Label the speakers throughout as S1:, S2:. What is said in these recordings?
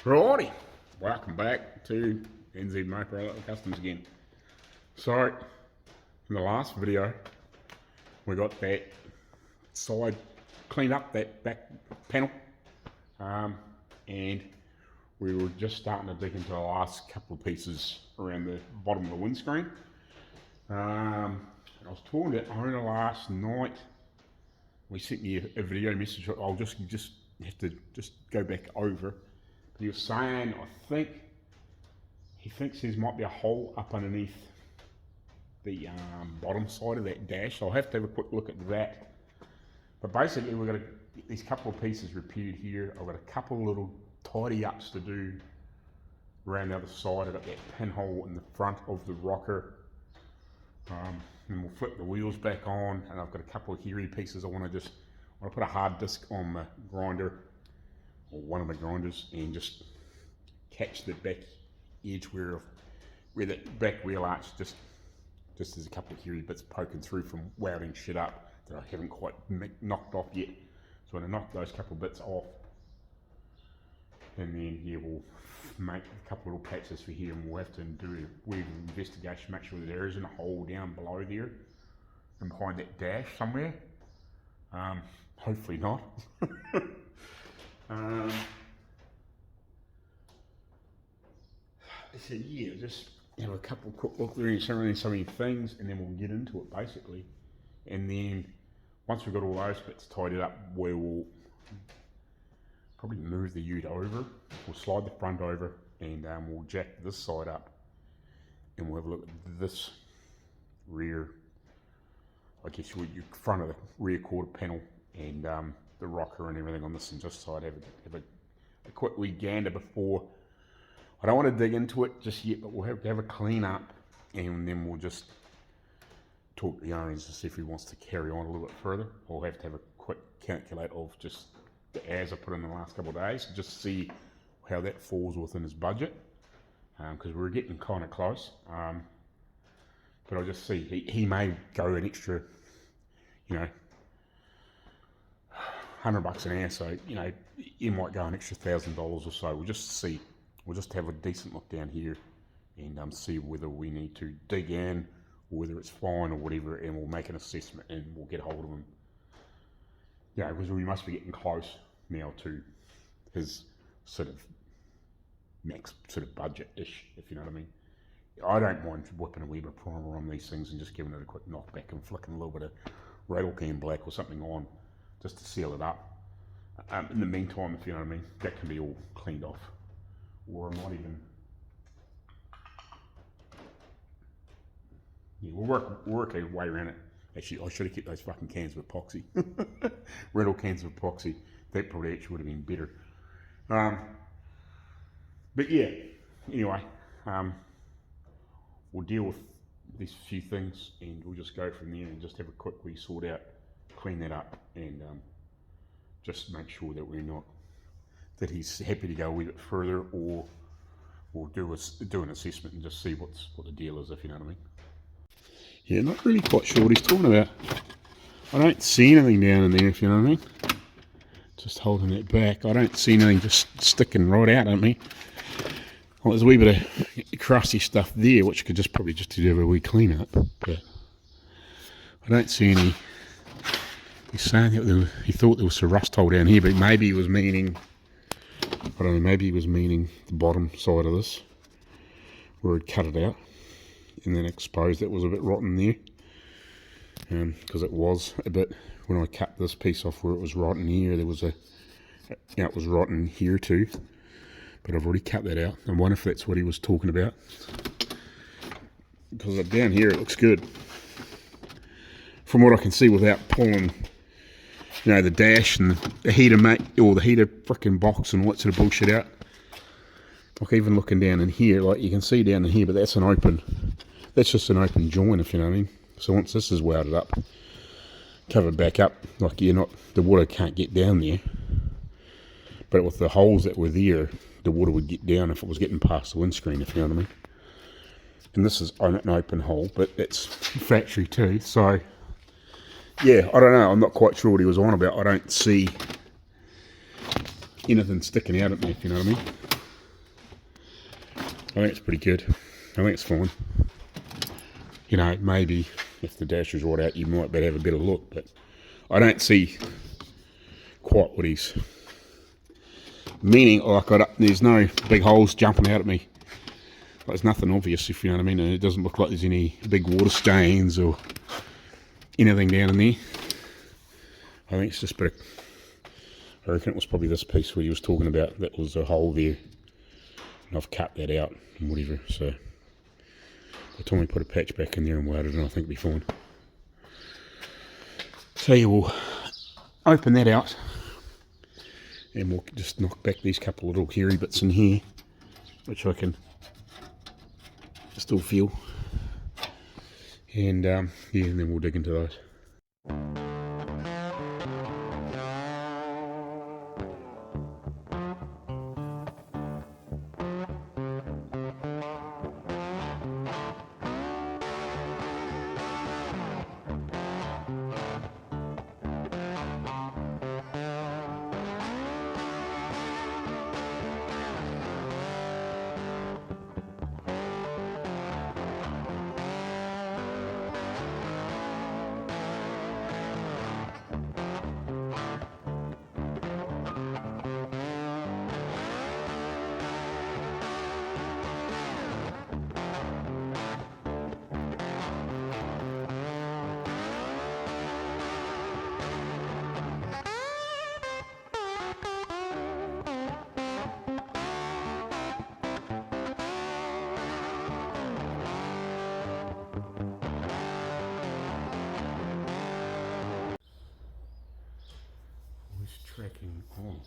S1: Righty, welcome back to Hombre/Customs again. So, in the last video, we got that side cleaned up, that back panel, and we were just starting to dig into the last couple of pieces around the bottom of the windscreen. I was talking to owner last night. We sent me a video message. I'll just have to go back over. He was saying, he thinks there might be a hole up underneath the bottom side of that dash. I'll have to have a quick look at that. But basically, we've got these couple of pieces repaired here. I've got a couple of little tidy ups to do around the other side. I've got that pinhole in the front of the rocker. And we'll flip the wheels back on, and I've got a couple of hairy pieces. I want to put a hard disc on the grinder, or one of the grinders, and just catch the back edge where the back wheel arch just there's a couple of hairy bits poking through from welding shit up that I haven't quite knocked off yet. So I'm going to knock those couple of bits off, and then here we'll make a couple of little patches for here, and we'll have to do a weird investigation, make sure that there isn't a hole down below there and behind that dash somewhere. Hopefully not. So yeah, just have a couple of quick look there and so many things, and then we'll get into it basically. And then once we've got all those bits tidied up, we will probably move the ute over. We'll slide the front over, and we'll jack this side up, and we'll have a look at this rear, I guess your front of the rear quarter panel, and the rocker and everything on this, and just side have a quick wee gander before. I don't want to dig into it just yet, but we'll have a clean up, and then we'll just talk to the owner and see if he wants to carry on a little bit further. I'll have to have a quick calculate of just the hours I put in the last couple of days, just see how that falls within his budget, because we're getting kind of close. But I'll just see. He may go an extra, $100 an hour, so he might go an extra $1,000 or so. We'll just see. We'll just have a decent look down here and see whether we need to dig in, or whether it's fine or whatever, and we'll make an assessment and we'll get hold of him. Yeah, because we must be getting close now to his sort of max sort of budget-ish, if you know what I mean. I don't mind whipping a wee bit of primer on these things and just giving it a quick knockback and flicking a little bit of rattle can black or something on just to seal it up. In the meantime, if you know what I mean, that can be all cleaned off. Or I might even, yeah, we'll work our way around it. Actually, I should have kept those fucking cans of epoxy. Rattle cans of epoxy. That probably actually would have been better. But yeah, anyway, we'll deal with these few things, and we'll just go from there and just have a quick wee sort out, clean that up, and just make sure that he's happy to go a wee bit further, or we'll do an assessment and just see what the deal is, if you know what I mean. Yeah, not really quite sure what he's talking about. I don't see anything down in there, if you know what I mean. Just holding it back. I don't see anything just sticking right out at me. Well, there's a wee bit of crusty stuff there, which could probably just do a wee clean up, but I don't see any. He's saying that he thought there was some rust hole down here, but maybe he was meaning, I don't know, maybe he was meaning the bottom side of this, where he'd cut it out and then exposed it was a bit rotten there, because it was a bit, when I cut this piece off where it was rotten here, there was it was rotten here too, but I've already cut that out. I wonder if that's what he was talking about, because down here it looks good from what I can see without pulling the dash and the heater or the heater frickin' box and all that sort of bullshit out. Like even looking down in here, like you can see down in here, but that's just an open joint, if you know what I mean. So once this is welded up, covered back up, like the water can't get down there. But with the holes that were there, the water would get down if it was getting past the windscreen, if you know what I mean. And this is an open hole, but it's factory too, so yeah, I don't know, I'm not quite sure what he was on about. I don't see anything sticking out at me, if you know what I mean. think it's pretty good. I think it's fine. You know, maybe if the dash is right out, you might better have a better look, but I don't see quite what he's meaning. Like, there's no big holes jumping out at me. There's nothing obvious, if you know what I mean, and it doesn't look like there's any big water stains or anything down in there. I think it's just a bit of, I reckon it was probably this piece where he was talking about, that was a hole there, and I've cut that out and whatever, so by the time we put a patch back in there and welded it, I think it'll be fine. So yeah, we'll open that out and we'll just knock back these couple of little hairy bits in here, which I can still feel, and yeah, and then we'll dig into those. Tracking on.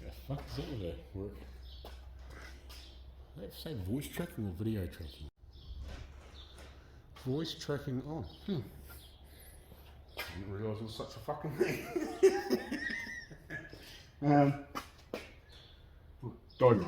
S1: The fuck is that with that work? Let's say voice tracking or video tracking. Voice tracking on. Didn't realise it was such a fucking thing. Don't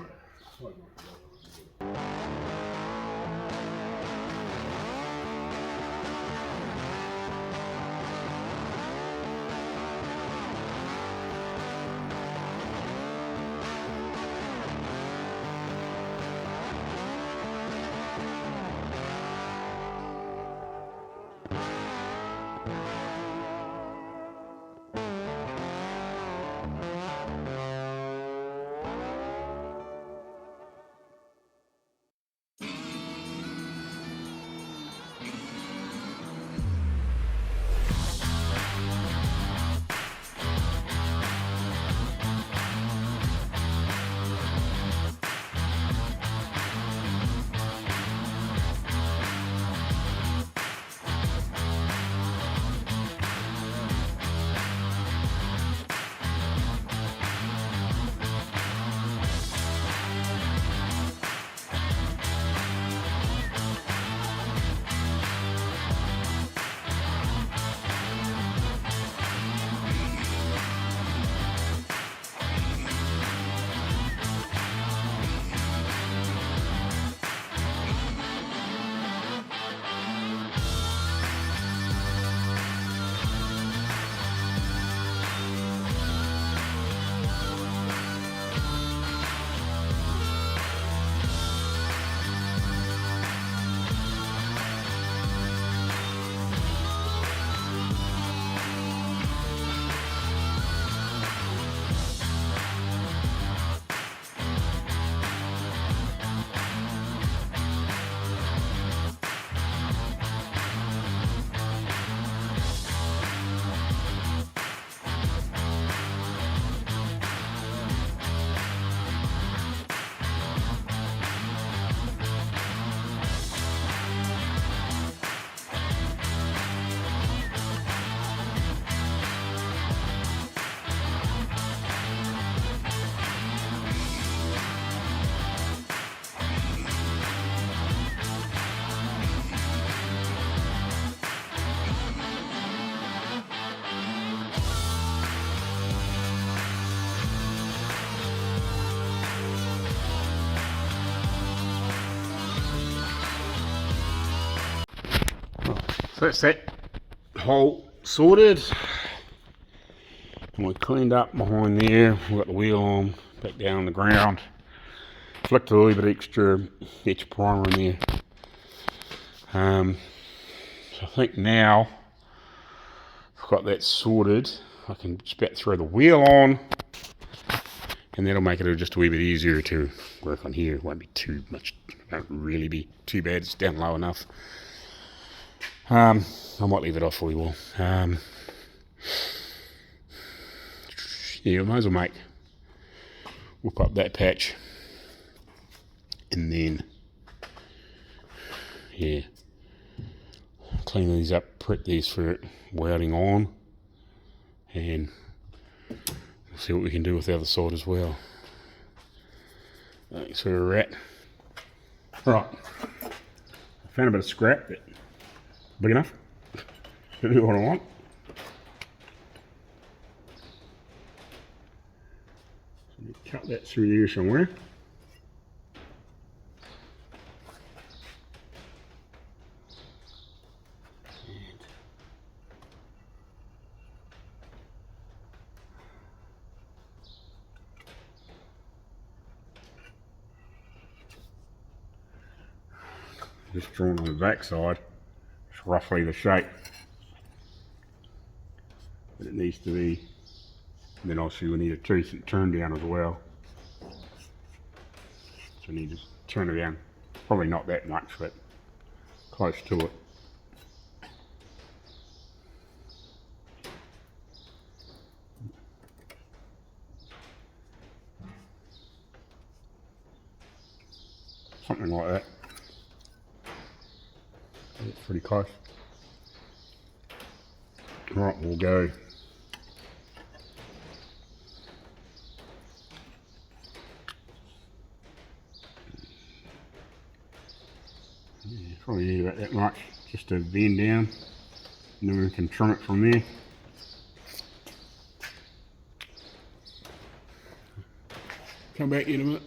S1: So that's that hole sorted. And we cleaned up behind there. We got the wheel on, back down on the ground. flicked a little bit extra primer in there. So I think now I've got that sorted. I can just about throw the wheel on, and that'll make it just a wee bit easier to work on here. It won't be too much, won't really be too bad. It's down low enough. I might leave it off for you all. Yeah, we might as well whip up that patch, and then yeah, clean these up, prep these for welding on, and we'll see what we can do with the other side as well. That's where we're at. Right, I found a bit of scrap, but big enough to do what I want. So cut that through here somewhere. Just drawn on the back side. It's roughly the shape that it needs to be. And then obviously we need a decent turn down as well. So we need to turn it down. Probably not that much, but close to it. Something like that. It's pretty close. Right, we'll go. Yeah, probably need about that much, just to bend down, and then we can trim it from there. Come back in a minute.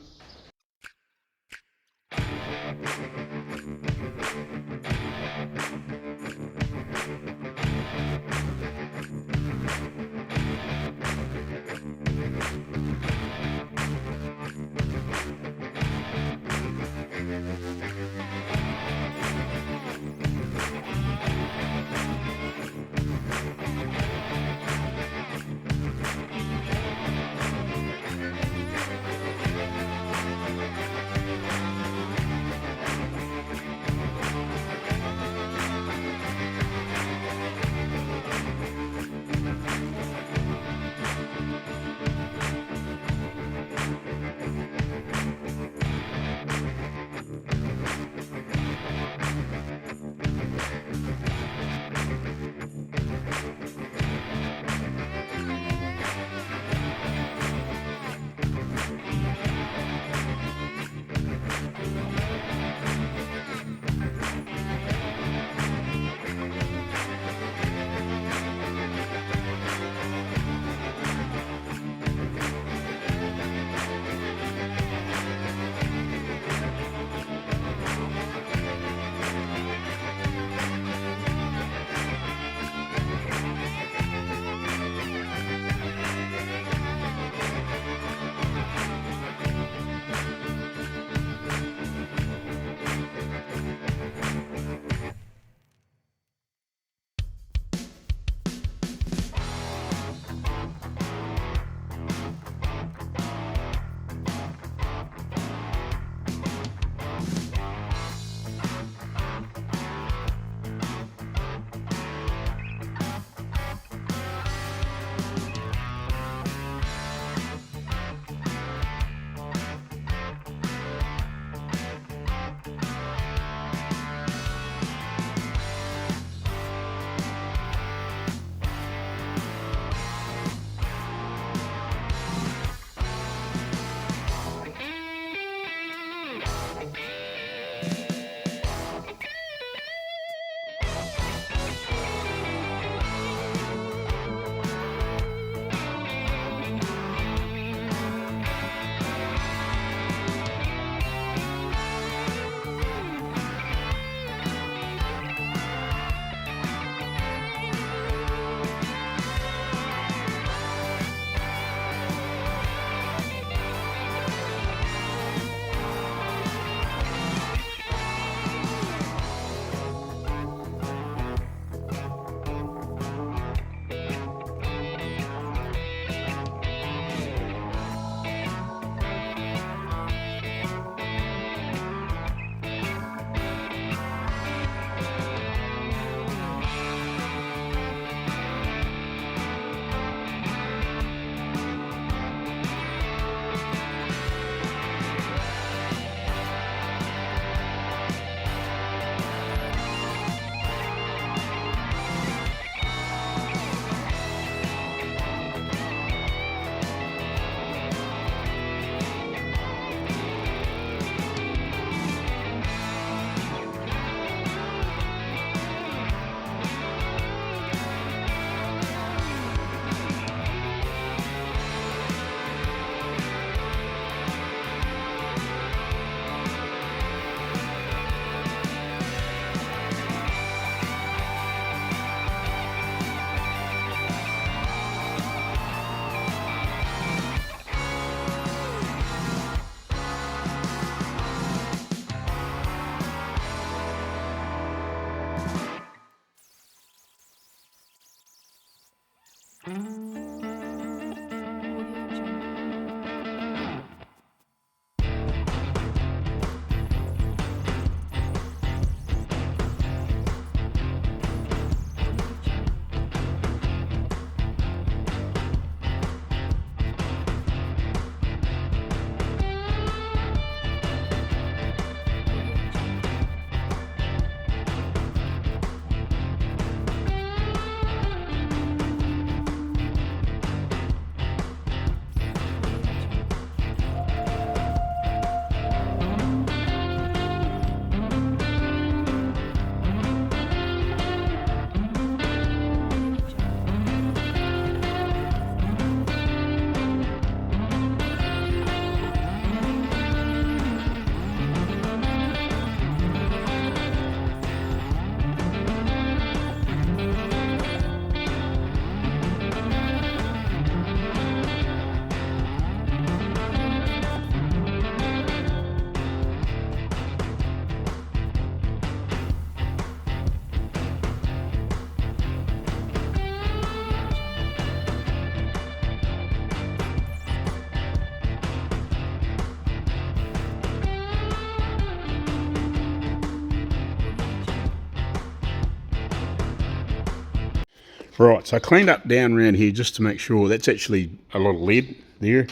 S1: Right, so I cleaned up down around here just to make sure. That's actually a lot of lead there.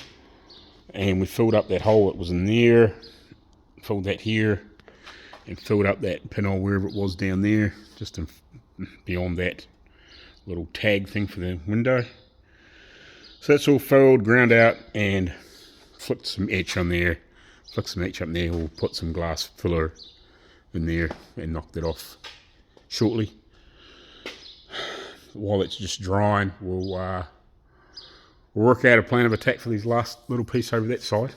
S1: And we filled up that hole that was in there, filled that here, and filled up that pinhole wherever it was down there, just beyond that little tag thing for the window. So that's all filled, ground out, and flicked some etch on there. Flick some etch up there. We'll put some glass filler in there and knock that off shortly. While it's just drying, we'll work out a plan of attack for these last little piece over that side.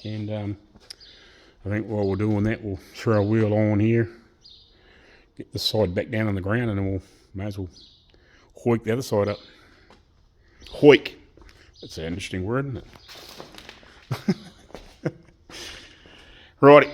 S1: And I think while we're doing that, we'll throw our wheel on here, get this side back down on the ground, and then we'll may as well hoik the other side up. Hoik. That's an interesting word, isn't it? Righty.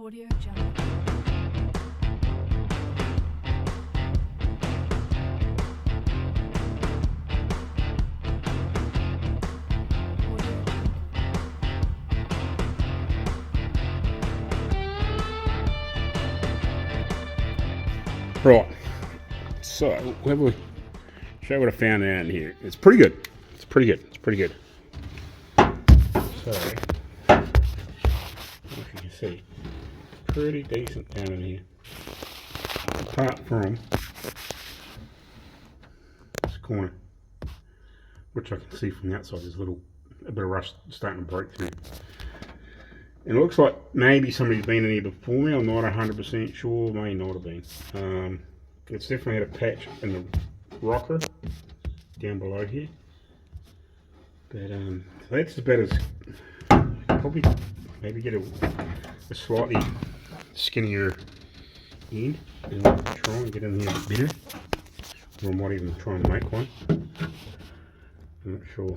S2: Audio Jungle.
S1: Right, so let me show what I found down here. It's pretty good. It's pretty good. It's pretty good. So, as you can see, pretty decent down in here. Apart from this corner, which I can see from the outside, there's a bit of rust starting to break through. And it looks like maybe somebody's been in here before me. I'm not 100% sure. May not have been. It's definitely had a patch in the rocker down below here. But that's about as probably maybe get a slightly skinnier end and try and get in here a bit better. Or I might even try and make one. I'm not sure.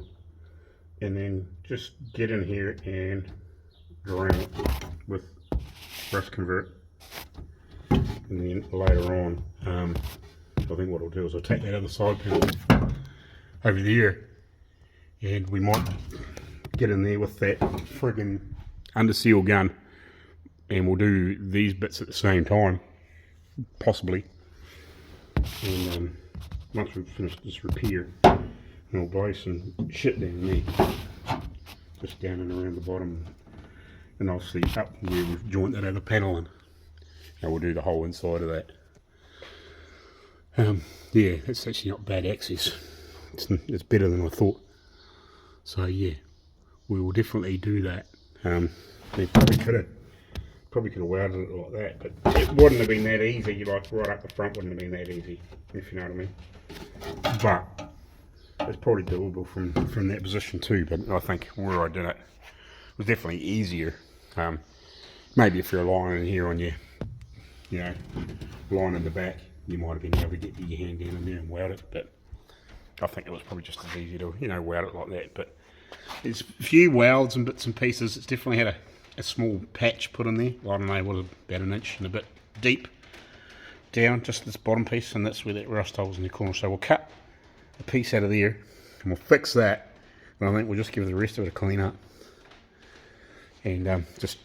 S1: And then just get in here and around it with rust convert, and then later on I think what I'll do is I'll take that other side panel over there and we might get in there with that friggin' under seal gun and we'll do these bits at the same time, possibly, and once we've finished this repair we'll blow some shit down there, just down and around the bottom. And obviously up where we've joined that other panel and we'll do the whole inside of that. Yeah, it's actually not bad access. It's better than I thought. So yeah, we will definitely do that. They probably could have welded it like that, but it wouldn't have been that easy. Like right up the front wouldn't have been that easy, if you know what I mean. But it's probably doable from that position too. But I think where I did it was definitely easier. Maybe if you're lying in here on your, line in the back, you might have been able to get your hand down in there and weld it, but I think it was probably just as easy to, weld it like that. But there's a few welds and bits and pieces. It's definitely had a small patch put in there. I don't know, what, about an inch and a bit deep down, just this bottom piece, and that's where that rust hole's in the corner. So we'll cut a piece out of there and we'll fix that, and I think we'll just give the rest of it a clean up and just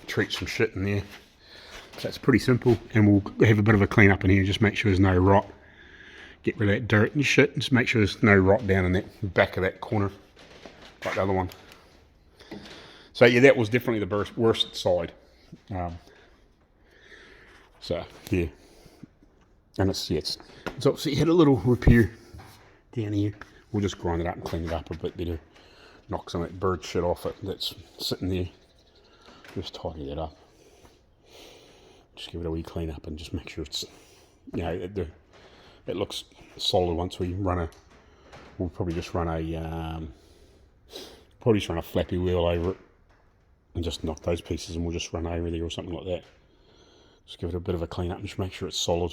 S1: treat some shit in there. So it's pretty simple, and we'll have a bit of a clean up in here, just make sure there's no rot, get rid of that dirt and shit, and just make sure there's no rot down in that back of that corner like the other one. So yeah, that was definitely the worst side. So yeah, and it's obviously had a little repair down here. We'll just grind it up and clean it up a bit better, knock some of that bird shit off it that's sitting there. Just tidy that up. Just give it a wee clean up and just make sure it's, it looks solid once we run we'll probably just run a flappy wheel over it and just knock those pieces, and we'll just run over there or something like that. Just give it a bit of a clean up and just make sure it's solid.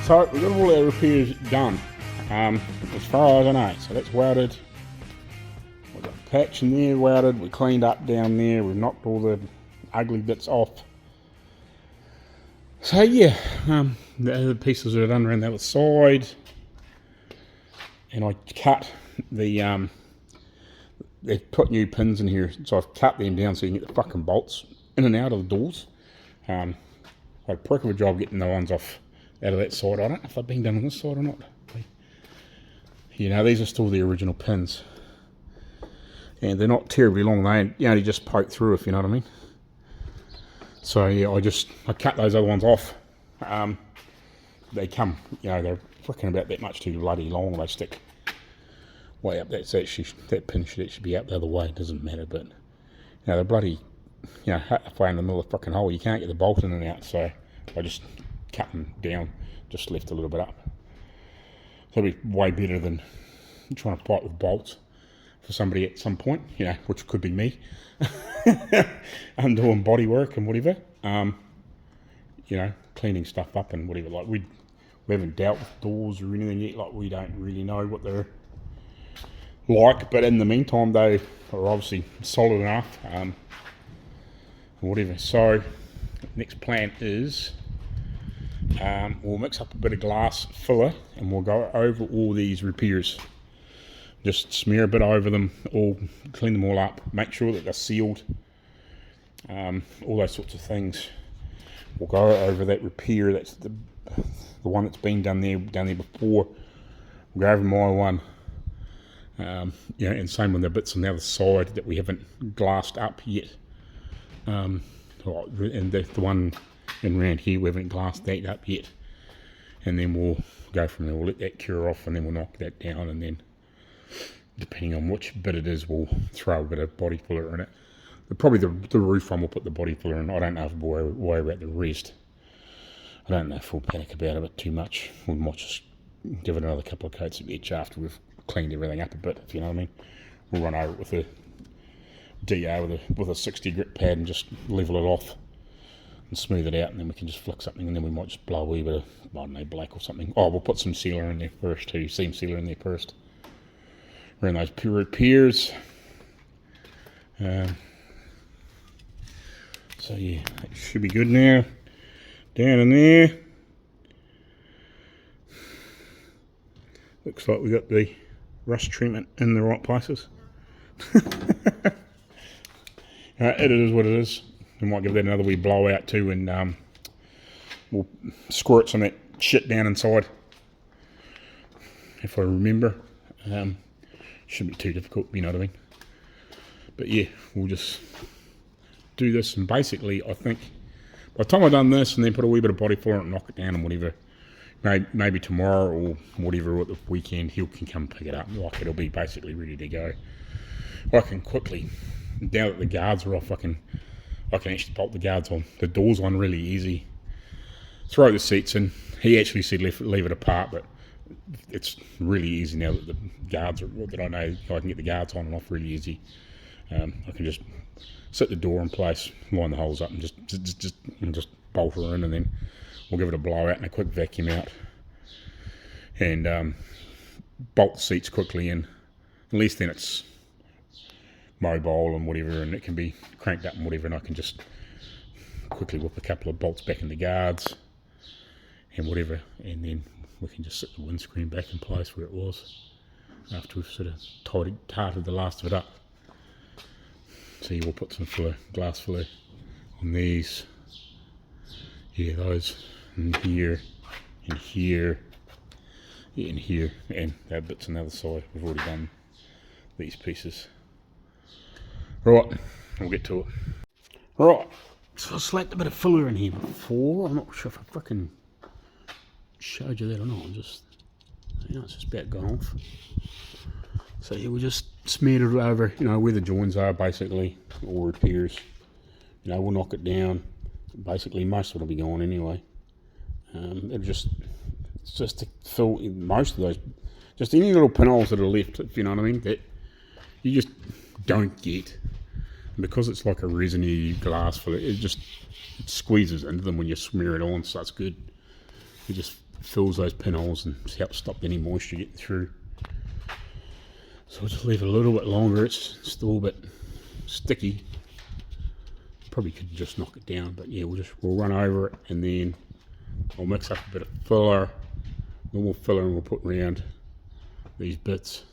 S1: So we've got all our repairs done, as far as I know. So that's welded. We've got a patch in there welded. We cleaned up down there. We've knocked all the ugly bits off. So yeah, the other pieces are done around the other side. And I cut the, they've put new pins in here, so I've cut them down so you can get the fucking bolts in and out of the doors. I had a prick of a job getting the ones off out of that side. I don't know if they've been done on this side or not. You know, these are still the original pins. And they're not terribly long. They only just poke through, if you know what I mean. So yeah, I cut those other ones off. They come, you know, they're freaking about that much too bloody long. They stick way up. That pin should actually be out the other way. It doesn't matter, but you know, they're bloody, you know, halfway in the middle of the freaking hole. You can't get the bolt in and out. So I just cut them down, just left a little bit up. So it'll be way better than trying to fight with bolts for somebody at some point, you know, which could be me. I'm doing body work and whatever, you know, cleaning stuff up and whatever. Like we haven't dealt with doors or anything yet. Like we don't really know what they're like, but in the meantime they are obviously solid enough, whatever. So next plan is we'll mix up a bit of glass filler and we'll go over all these repairs. Just smear a bit over them, all clean them all up, make sure that they're sealed, all those sorts of things. We'll go over that repair. That's the one that's been done there before. We'll go over my one, you know, and same with the bits on the other side that we haven't glassed up yet. And the one in around here we haven't glassed that up yet. And then we'll go from there. We'll let that cure off, and then we'll knock that down, and then, depending on which bit it is, we'll throw a bit of body filler in it. Probably the roof one we'll put the body filler in. I don't know if we'll worry about the rest. I don't know if we'll panic about it too much. We might just give it another couple of coats of etch after we've cleaned everything up a bit, if you know what I mean. We'll run over it with a DA with a 60 grit pad and just level it off and smooth it out, and then we can just flick something, and then we might just blow a wee bit of, I don't know, black or something. Oh, we'll put some sealer in there first too, seam sealer in there first. Around those repairs. So yeah, it should be good now. Down in there. Looks like we got the rust treatment in the right places. It is what it is. We might give that another wee blowout too, and we'll squirt some of that shit down inside. If I remember. Shouldn't be too difficult, you know what I mean. But yeah, we'll just do this, and basically I think by the time I've done this and then put a wee bit of body filler and knock it down and whatever, maybe tomorrow or whatever, at the weekend, he can come pick it up. Like, it'll be basically ready to go. I can quickly, now that the guards are off, I can actually bolt the guards on. The doors on really easy. Throw the seats in. He actually said leave it apart, but it's really easy now that the guards are, that I know I can get the guards on and off really easy. I can just set the door in place, line the holes up, and just bolt her in, and then we'll give it a blowout and a quick vacuum out, and bolt the seats quickly in. At least then it's mobile and whatever, and it can be cranked up and whatever, and I can just quickly whip a couple of bolts back in the guards and whatever, and then we can just set the windscreen back in place where it was after we've sort of tarted the last of it up. So yeah, we'll put some glass filler on these. Yeah, those in here, and here, yeah, and here, and that bit's on the other side. We've already done these pieces. Right, we'll get to it. Right, so I slapped a bit of filler in here before. I'm not sure if I frickin' showed you that or not. It's just about gone off. So yeah, we just smeared it over, you know, where the joins are, basically, all repairs. You know, we'll knock it down. Basically, most of it will be gone anyway. It's just to fill in most of those, just any little pinholes that are left, if you know what I mean, that you just don't get. And because it's like a resiny glass filler, it squeezes into them when you smear it on, so that's good. You just fills those pinholes and helps stop any moisture getting through. So I'll just leave it a little bit longer. It's still a bit sticky. Probably could just knock it down, but yeah, we'll run over it, and then I'll mix up a bit of filler, normal filler, and we'll put around these bits.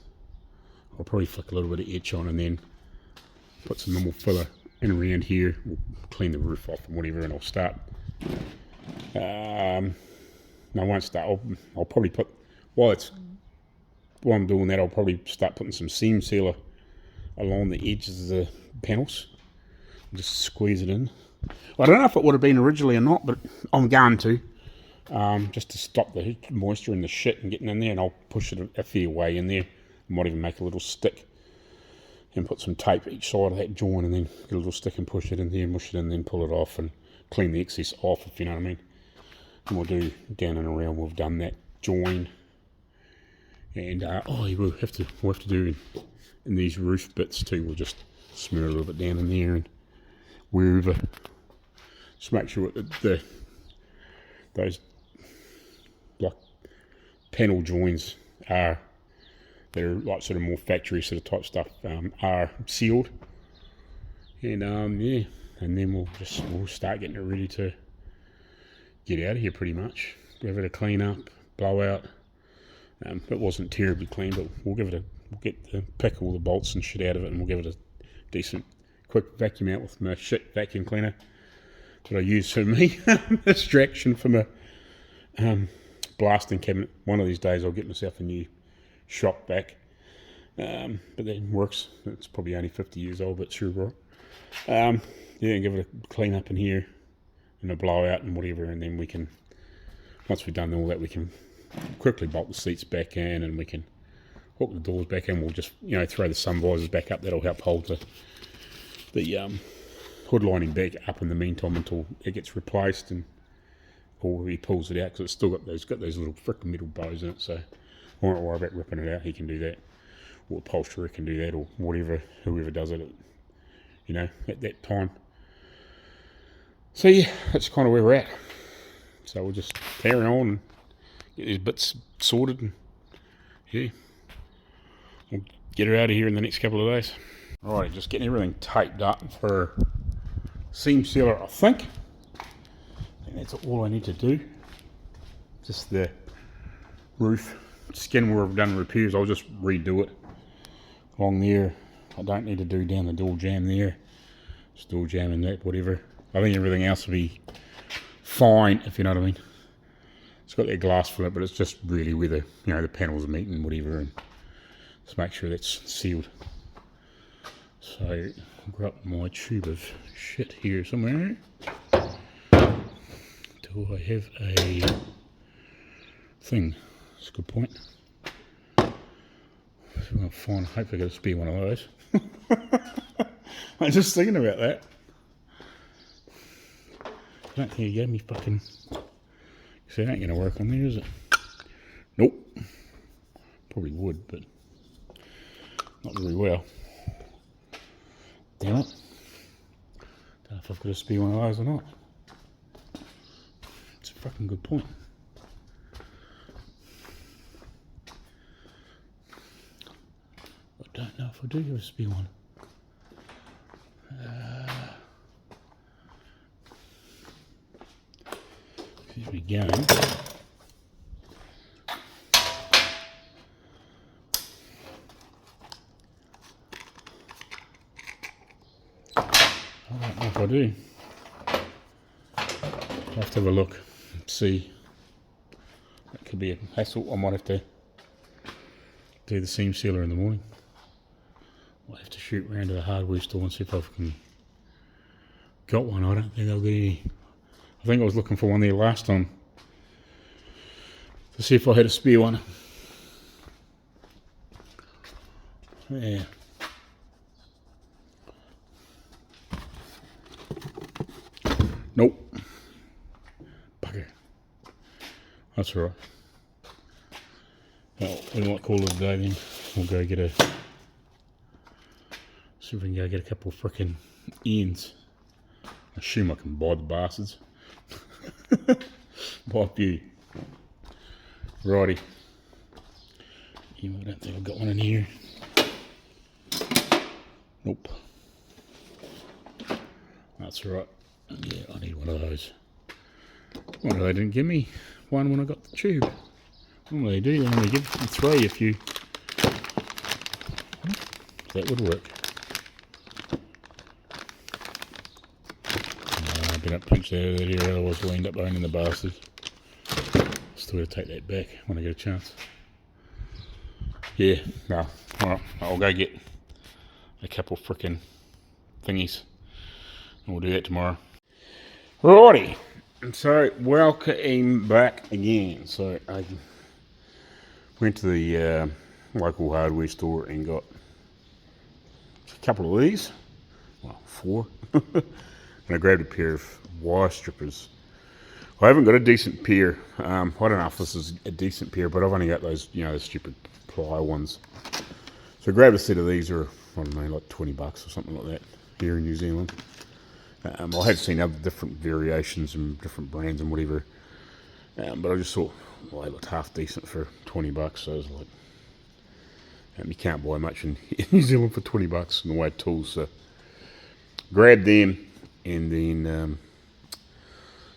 S1: I'll probably flick a little bit of etch on, and then put some normal filler in around here. We'll clean the roof off and whatever, and I'll start. No, I won't start. I'll probably put, while I'm doing that, I'll probably start putting some seam sealer along the edges of the panels. Just squeeze it in. I don't know if it would have been originally or not, but I'm going to. Just to stop the moisture and the shit and getting in there, and I'll push it a fair way in there. I might even make a little stick and put some tape each side of that joint, and then get a little stick and push it in there, mush it in, then pull it off and clean the excess off, if you know what I mean. And we'll do down and around. We've done that join, and we'll have to do in these roof bits too. We'll just smear a little bit down in there and wherever. Just make sure that those like panel joins they're like sort of more factory sort of type stuff are sealed, and yeah, and then we'll start getting it ready to get out of here pretty much. Give it a clean up, blow out. It wasn't terribly clean, but we'll get the pick all the bolts and shit out of it, and we'll give it a decent quick vacuum out with my shit vacuum cleaner that I use for me distraction from a blasting cabinet. One of these days I'll get myself a new shop vac, but that works. It's probably only 50 years old, but sure work. Yeah, give it a clean up in here and a blowout and whatever, and then we can, once we've done all that, we can quickly bolt the seats back in, and we can hook the doors back in. We'll just throw the sun visors back up. That'll help hold the hood lining back up in the meantime until it gets replaced, and or he pulls it out, because it's still got those little frickin' metal bows in it. So I won't worry about ripping it out. He can do that, or the upholsterer can do that, or whoever does it at that time. So yeah, that's kind of where we're at. So we'll just carry on and get these bits sorted, and yeah, we'll get her out of here in the next couple of days. Alright, just getting everything taped up for seam sealer, I think. And that's all I need to do. Just the roof skin where I've done repairs, I'll just redo it along there. I don't need to do down the door jamb there. Just door jamb and that, whatever. I think everything else will be fine, if you know what I mean. It's got that glass for it, but it's just really where the panels are meeting and whatever, and just make sure that's sealed. So I've got my tube of shit here somewhere. Do I have a thing? That's a good point. So I'm going to find, hopefully I got a spare one of those. I'm just thinking about that. I don't think you gave me fucking, so it ain't going to work on there, is it? Nope. Probably would, but not very well. Damn it. Don't know if I've got a spare one of those or not. It's a fucking good point. I don't know if I do have a spare one. Here we go. I don't know if I do. I'll have to have a look and see. That could be a hassle. I might have to do the seam sealer in the morning. I'll have to shoot round to the hardware store and see if I can got one. I don't think I'll get any. I think I was looking for one there last time to see if I had a spare one. Yeah. Nope. Bugger. That's alright. Well, we might call it a day then. We'll go get see if we can go get a couple of frickin' ends. I assume I can buy the bastards. Buy a few. Righty. Yeah, I don't think I've got one in here. Nope. That's right. Yeah, I need one of those. Well, they didn't give me one when I got the tube. Normally they do, they only give you 3 if you... That would work. I've been up pinched out of that area, otherwise we'll end up owning the bastards. Still got to take that back when I get a chance. Yeah, no, alright, I'll go get a couple frickin' thingies. And we'll do that tomorrow. Righty, so welcome back again. So I went to the local hardware store and got a couple of these, well 4, and I grabbed a pair of wire strippers. I haven't got a decent pair. I don't know if this is a decent pair, but I've only got those, you know, those stupid ply ones. So I grabbed a set of these, or I don't know, like $20 or something like that here in New Zealand. I had seen other different variations and different brands and whatever, but I just thought, well, they looked half decent for $20. So I was like, you can't buy much in New Zealand for $20 in the way of tools. So grabbed them, and then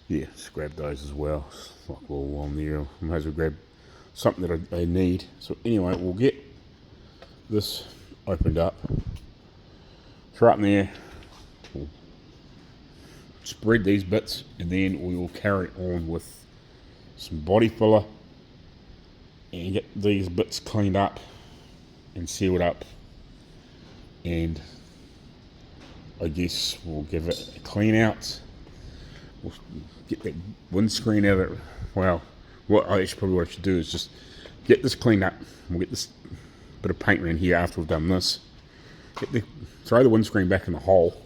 S1: yeah, just grabbed those as well. It's like, well, while I'm there, I might as well grab something that I need. So anyway, we'll get this opened up. It's right in there. We'll spread these bits, and then we will carry on with some body filler and get these bits cleaned up and sealed up, and I guess we'll give it a clean out. We'll get that windscreen out of it. Well, what I should probably what I should do is just get this cleaned up. We'll get this bit of paint around here after we've done this. Throw the windscreen back in the hole.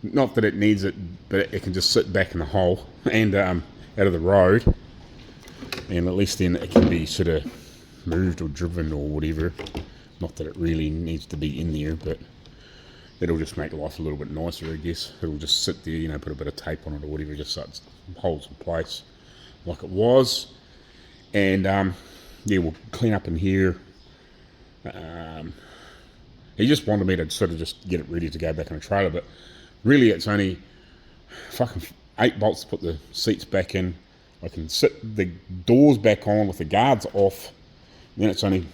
S1: Not that it needs it, but it can just sit back in the hole and out of the road, and at least then it can be sort of moved or driven or whatever. Not that it really needs to be in there, but it'll just make life a little bit nicer, I guess. It'll just sit there, you know, put a bit of tape on it or whatever, just so it holds in place like it was. And yeah, we'll clean up in here. He just wanted me to sort of just get it ready to go back on the trailer, but really it's only fucking 8 bolts to put the seats back in. I can sit the doors back on with the guards off, and then it's only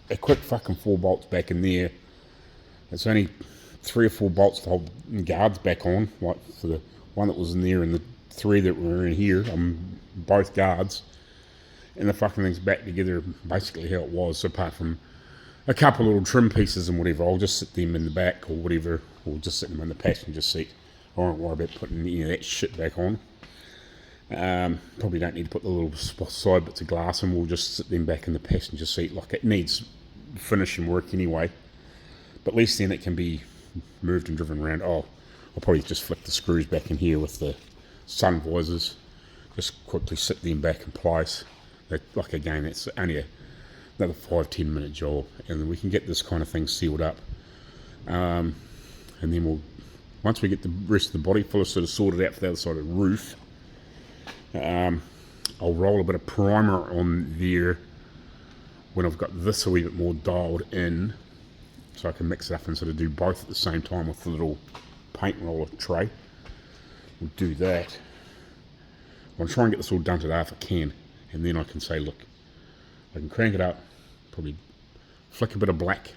S1: a quick fucking 4 bolts back in there. It's only 3 or 4 bolts to hold the guards back on, like for the one that was in there and the 3 that were in here, both guards, and the fucking thing's back together basically how it was, so apart from a couple little trim pieces and whatever. I'll just sit them in the back or whatever, or just sit them in the passenger seat. I won't worry about putting any of that shit back on. Probably don't need to put the little side bits of glass in. We'll just sit them back in the passenger seat. Like, it needs finishing work anyway, but at least then it can be moved and driven around. Oh, I'll probably just flick the screws back in here with the sun visors, just quickly sit them back in place. Like, again, that's only another 5-10 minute job, and then we can get this kind of thing sealed up, and then we'll, once we get the rest of the body filler sort of sorted out for the other side of the roof, I'll roll a bit of primer on there when I've got this a wee bit more dialed in, so I can mix it up and sort of do both at the same time with the little paint roller tray. We'll do that. I'll try and get this all done today if I can, and then I can say, look, I can crank it up, probably flick a bit of black.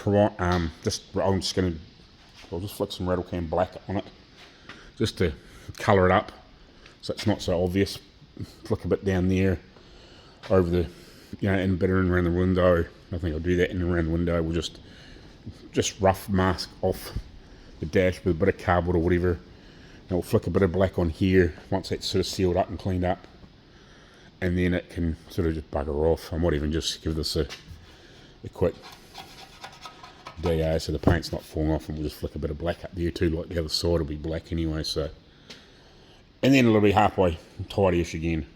S1: I'll just flick some rattle can black on it, just to colour it up, so it's not so obvious. Flick a bit down there, over the, you know, and a bit around the window. I think I'll do that in and around the window. We'll just rough mask off the dash with a bit of cardboard or whatever. And we'll flick a bit of black on here once that's sort of sealed up and cleaned up. And then it can sort of just bugger off. I might even just give this a quick DA so the paint's not falling off, and we'll just flick a bit of black up there too, like the other side will be black anyway. So, and then it'll be halfway tidy-ish again.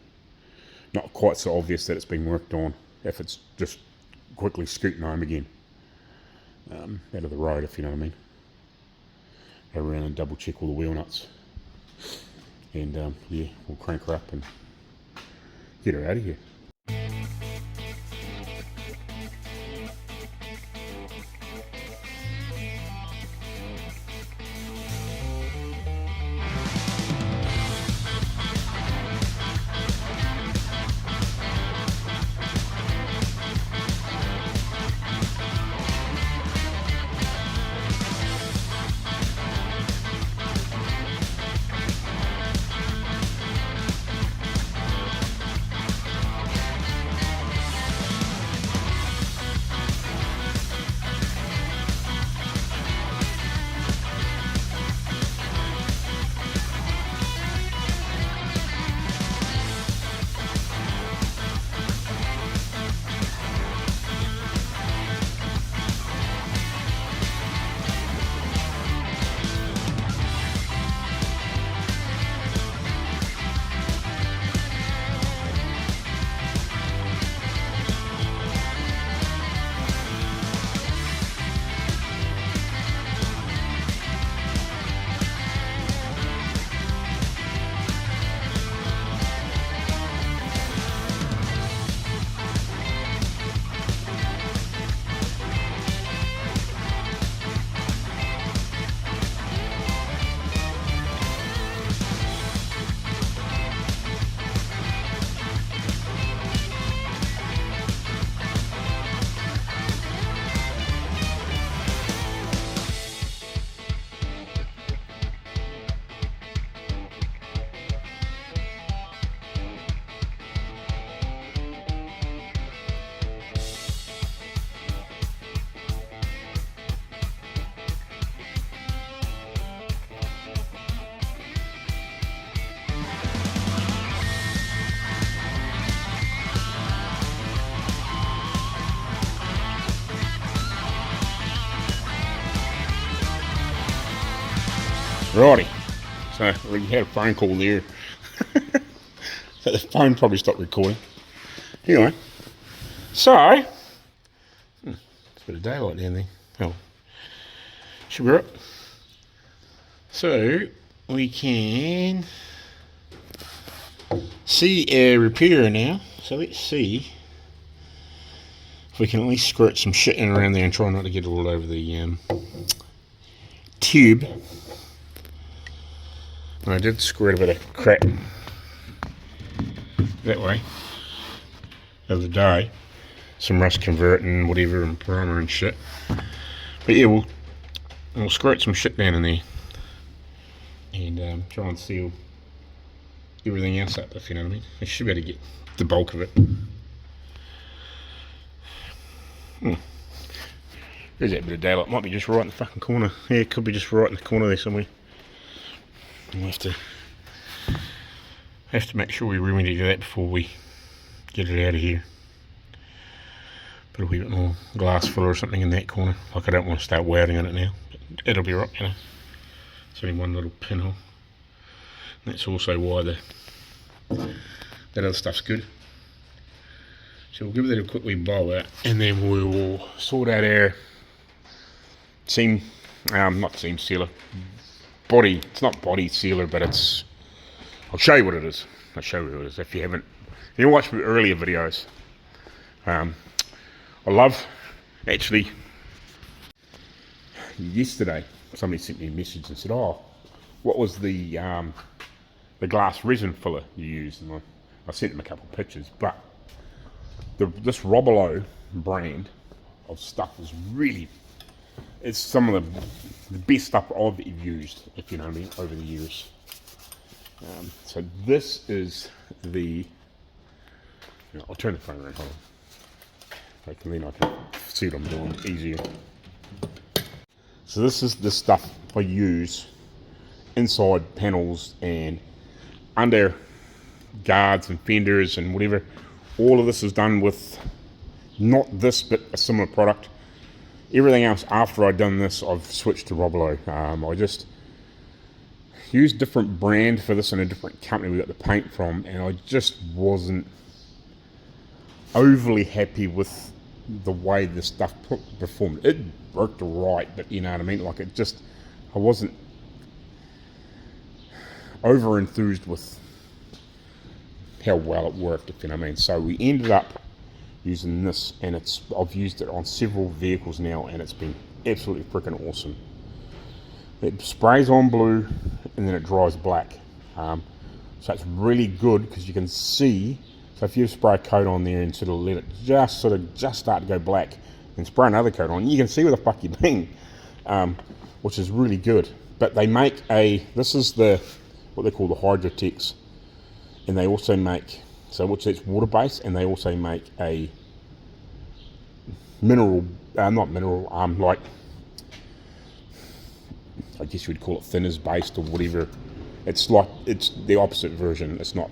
S1: Not quite so obvious that it's been worked on if it's just quickly scooting home again. Out of the road, if you know what I mean. Go around and double check all the wheel nuts. And yeah, we'll crank her up and get her out of here. Righty, so we had a phone call there. So the phone probably stopped recording. Anyway, so it's a bit of daylight down there. Oh, should be right. So we can see a repairer now. So let's see if we can at least squirt some shit in around there and try not to get it all over the tube. I did squirt a bit of crap that way the other day, some rust converting, whatever, and primer and shit. But yeah, we'll squirt some shit down in there and try and seal everything else up, if you know what I mean. I should be able to get the bulk of it. There's that bit of daylight. Might be just right in the fucking corner. Yeah, it could be just right in the corner there somewhere. We'll have to make sure we remedy that before we get it out of here. Put a wee bit more glass filler or something in that corner. Like, I don't want to start welding on it now, but it'll be right, you know. It's only one little pinhole. That's also why that other stuff's good. So we'll give that a quick wee bowl out, and then we'll sort out our seam, not seam sealer, body. It's not body sealer, but it's. I'll show you what it is. I'll show you what it is if you haven't. If you watched my earlier videos, I love actually. Yesterday, somebody sent me a message and said, "Oh, what was the glass resin filler you used?" And I sent them a couple of pictures, but this Robolo brand of stuff is really. It's some of the best stuff I've used, if you know what I mean, over the years. So this is the. I'll turn the phone around. Hold on. Then I can see what I'm doing easier. So this is the stuff I use inside panels and under guards and fenders and whatever. All of this is done with not this, but a similar product. Everything else after I've done this, I've switched to Robolo. I just used different brand for this and a different company we got the paint from, and I just wasn't overly happy with the way this stuff performed. It worked right, but you know what I mean? Like, it just, I wasn't over enthused with how well it worked, if you know what I mean. So we ended up using this, and I've used it on several vehicles now, and it's been absolutely freaking awesome. It sprays on blue and then it dries black, so it's really good because you can see. So if you spray a coat on there and sort of let it just start to go black, and spray another coat on, you can see where the fuck you've been, which is really good. But they make this is what they call the Hydrotex, and they also make, so which it's water based, and they also make a mineral, like, I guess you would call it thinners based or whatever. It's the opposite version. It's not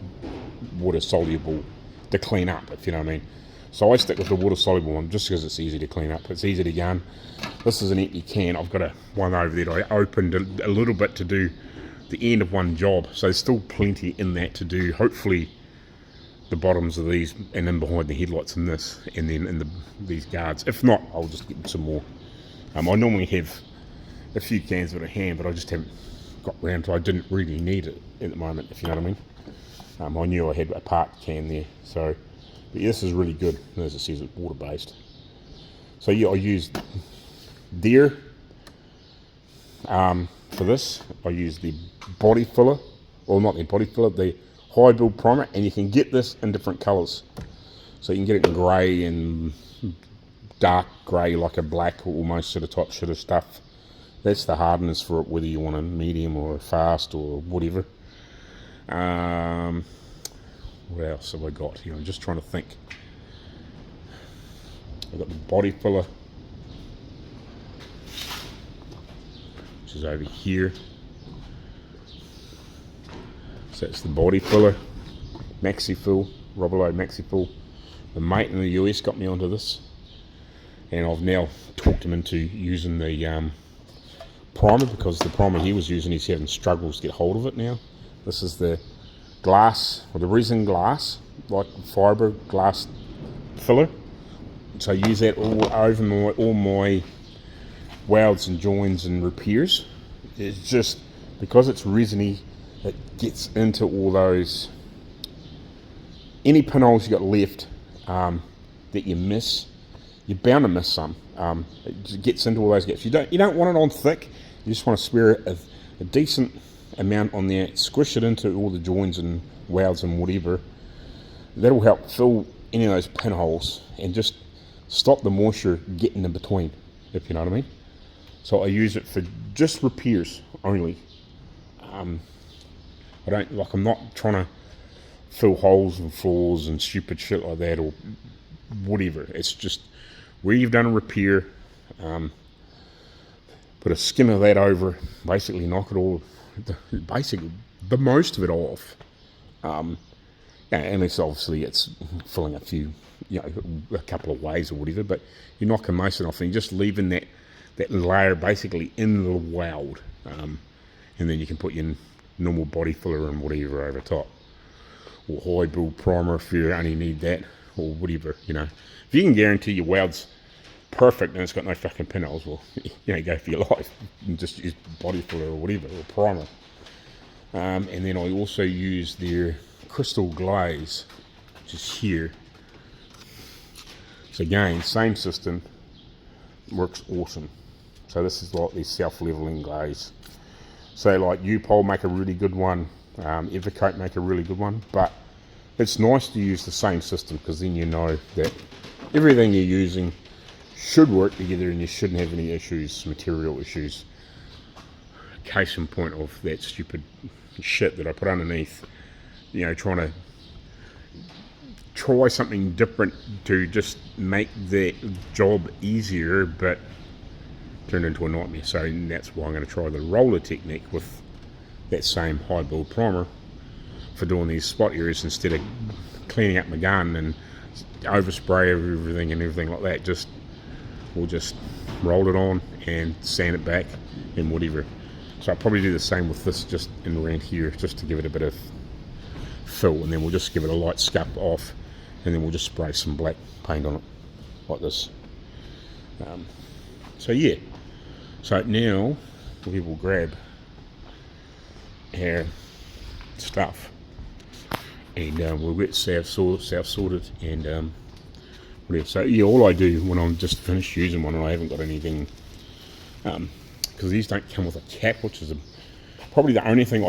S1: water soluble to clean up, if you know what I mean. So I stick with the water soluble one just because it's easy to clean up. It's easy to gun. This is an empty can. I've got one over there that I opened a little bit to do the end of one job. So there's still plenty in that to do. Hopefully the bottoms of these, and then behind the headlights in this, and then in these guards. If not, I'll just get some more. I normally have a few cans of it at hand, but I just haven't got round to. I didn't really need it at the moment, if you know what I mean. I knew I had a part can there, so. But yeah, this is really good. As it says, it's water based. So yeah, I used there for this. I used the body filler, or not the body filler, the high build primer, and you can get this in different colours. So you can get it in grey and dark grey, like a black almost sort of type shit of stuff. That's the hardness for it, whether you want a medium or a fast or whatever. What else have I got here? I'm just trying to think. I've got the body filler, which is over here. So it's the body filler, Maxi Fill, Robolo Maxi Fill. The mate in the US got me onto this, and I've now talked him into using the primer, because the primer he was using, he's having struggles to get hold of it now. This is the glass, or the resin glass, like fibre glass filler. So I use that all over all my welds and joins and repairs. It's just because it's resiny, it gets into all those, any pinholes you got left that you miss, you're bound to miss some. It just gets into all those gaps. You don't want it on thick. You just want to spare a decent amount on there, squish it into all the joins and welds and whatever. That'll help fill any of those pinholes and just stop the moisture getting in between, if you know what I mean. So I use it for just repairs only. I'm not trying to fill holes in floors and stupid shit like that or whatever. It's just where you've done a repair, put a skim of that over, basically knock it all, basically the most of it off. And it's obviously it's filling a few, a couple of ways or whatever, but you're knocking most of it off and you're just leaving that layer basically in the weld, and then you can put your normal body filler and whatever over top, or high build primer if you only need that, or whatever. If you can guarantee your weld's perfect and it's got no fucking pinholes, well, go for your life and just use body filler or whatever, or primer. And then I also use their crystal glaze, which is here. So again, same system, works awesome. So this is like the self-leveling glaze. So like U-Pole make a really good one, Evercoat make a really good one, but it's nice to use the same system, because then you know that everything you're using should work together and you shouldn't have any issues, material issues. Case in point of that stupid shit that I put underneath, trying to try something different to just make the job easier, but turned into a nightmare. So that's why I'm going to try the roller technique with that same high build primer for doing these spot areas, instead of cleaning up my gun and overspray everything like that. We'll just roll it on and sand it back and whatever. So I'll probably do the same with this, just in around here, just to give it a bit of fill, and then we'll just give it a light scup off, and then we'll just spray some black paint on it like this. So yeah, so now we will grab our stuff and we'll get self-sorted and whatever. So yeah, all I do when I'm just finished using one and I haven't got anything, because these don't come with a cap, which is probably the only thing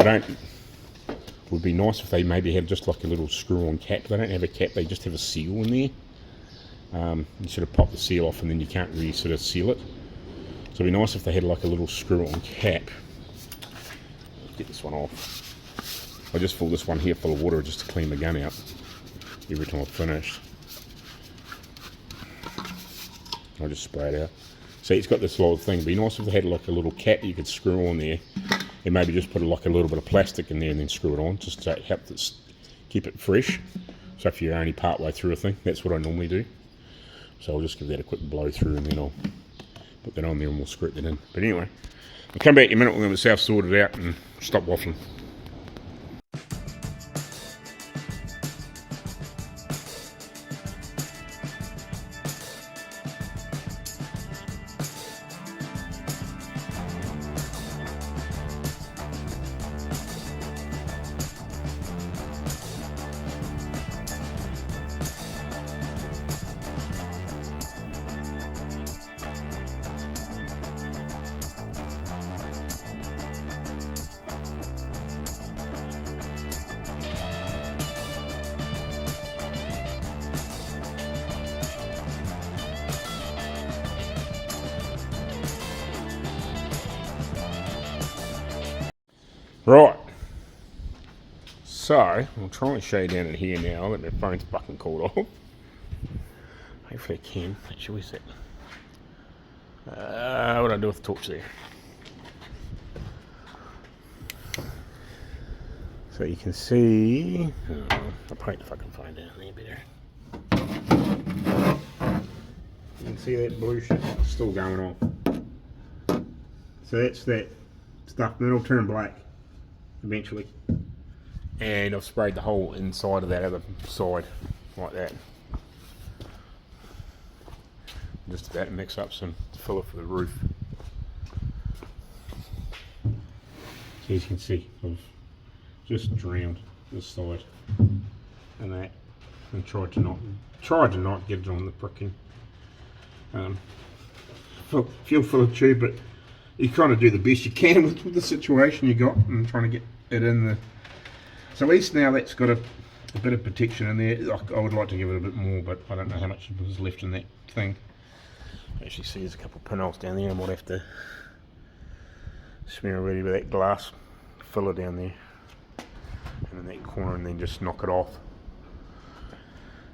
S1: would be nice if they maybe had just like a little screw-on cap. They don't have a cap, they just have a seal in there. You sort of pop the seal off and then you can't really sort of seal it. So it'd be nice if they had like a little screw-on cap. Get this one off. I just fill this one here full of water just to clean the gun out every time I've finished. I'll just spray it out. See, it's got this little thing. It'd be nice if they had like a little cap you could screw on there, and maybe just put like a little bit of plastic in there and then screw it on, just to help this, keep it fresh. So if you're only part way through a thing, that's what I normally do. So I'll just give that a quick blow through and then I'll put that on there and we'll screw that in. But anyway, I'll come back in a minute when we're self-sorted out and stop waffling. Right, so I'll try and show you down in here now that my phone's fucking called off. Hopefully I can. Actually, where's that? What do I do with the torch there? So you can see, I'll paint if I can find it there better. You can see that blue shit still going on. So that's that stuff, and it'll turn black eventually. And I've sprayed the whole inside of that other side like that. Just about to mix up some filler for the roof. So as you can see, I've just drowned this side and that, and tried to not get it on the frickin' fuel filler tube, but you kind of do the best you can with the situation you got and trying to get it in the. So at least now that's got a bit of protection in there. I would like to give it a bit more, but I don't know how much is left in that thing. Actually see there's a couple of pinholes down there. I might have to smear already with that glass filler down there and in that corner, and then just knock it off.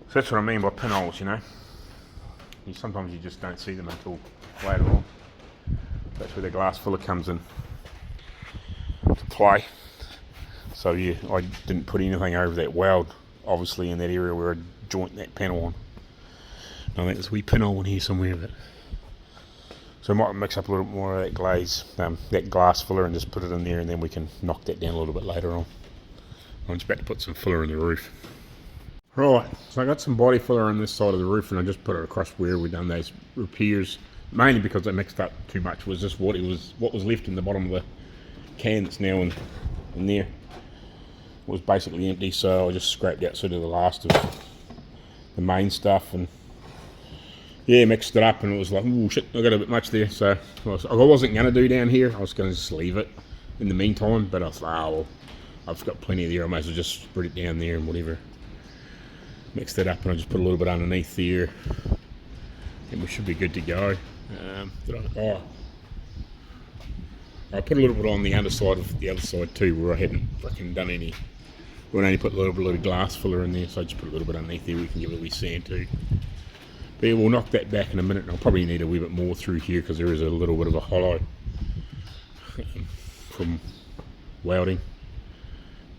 S1: So that's what I mean by pinholes, you know. Sometimes you just don't see them until later on. That's where the glass filler comes in to play. So yeah, I didn't put anything over that weld, obviously, in that area where I joint that panel on. I think there's a wee pinhole in here somewhere, but so I might mix up a little bit more of that glaze, that glass filler, and just put it in there, and then we can knock that down a little bit later on. I'm just about to put some filler in the roof. Right, so I got some body filler on this side of the roof, and I just put it across where we've done those repairs, mainly because I mixed up too much. Was just what was left in the bottom of the can that's now in there. It was basically empty, so I just scraped out sort of the last of the main stuff, and yeah, mixed it up, and it was like, oh shit, I got a bit much there. So I wasn't going to do down here. I was going to just leave it in the meantime, but I was like, oh well, I've got plenty there, I might as well just spread it down there and whatever. Mixed it up, and I just put a little bit underneath there, and we should be good to go. I put a little bit on the underside of the other side too, where I hadn't fucking done any. We only put a little bit of glass filler in there, so I just put a little bit underneath there. We can give it a wee sand too. But yeah, we'll knock that back in a minute, and I'll probably need a wee bit more through here because there is a little bit of a hollow from welding,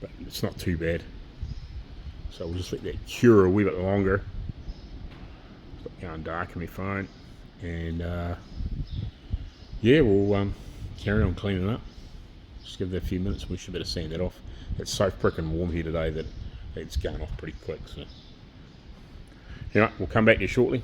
S1: but it's not too bad. So we'll just let that cure a wee bit longer. Stop going dark on my phone, and yeah, we'll carry on cleaning up. Just give that a few minutes, and we should better sand that off. It's so frickin' warm here today that it's going off pretty quick. So anyway, we'll come back to you shortly.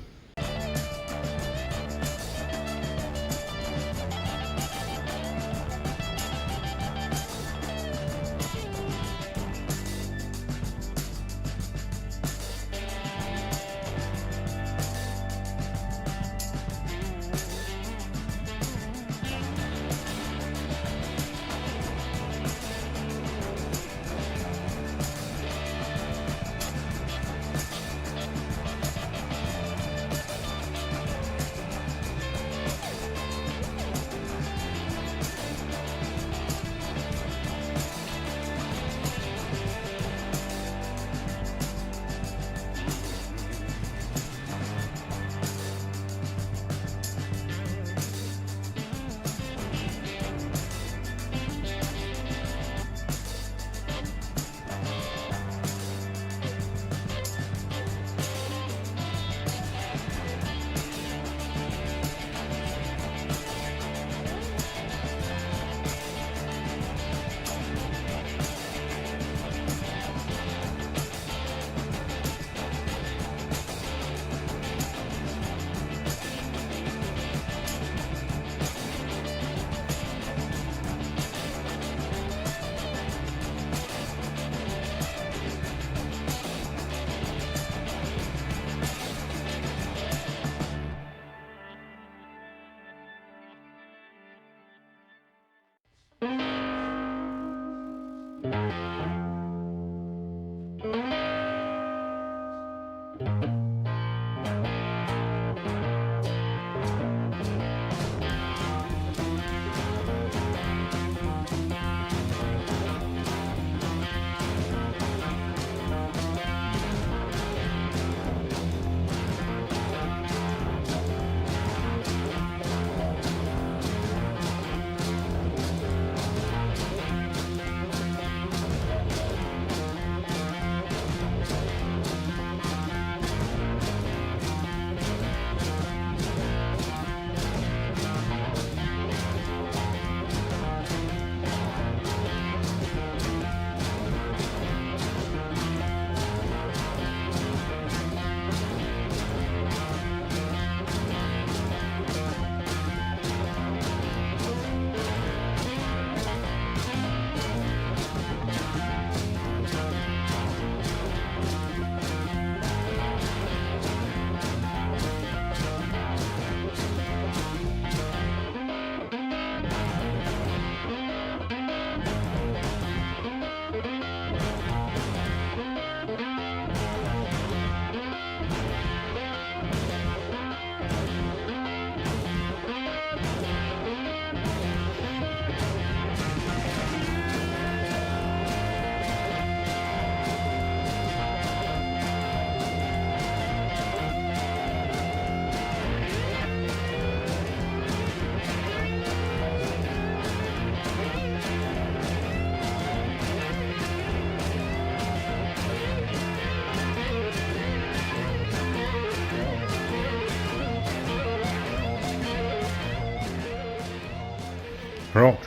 S1: Right,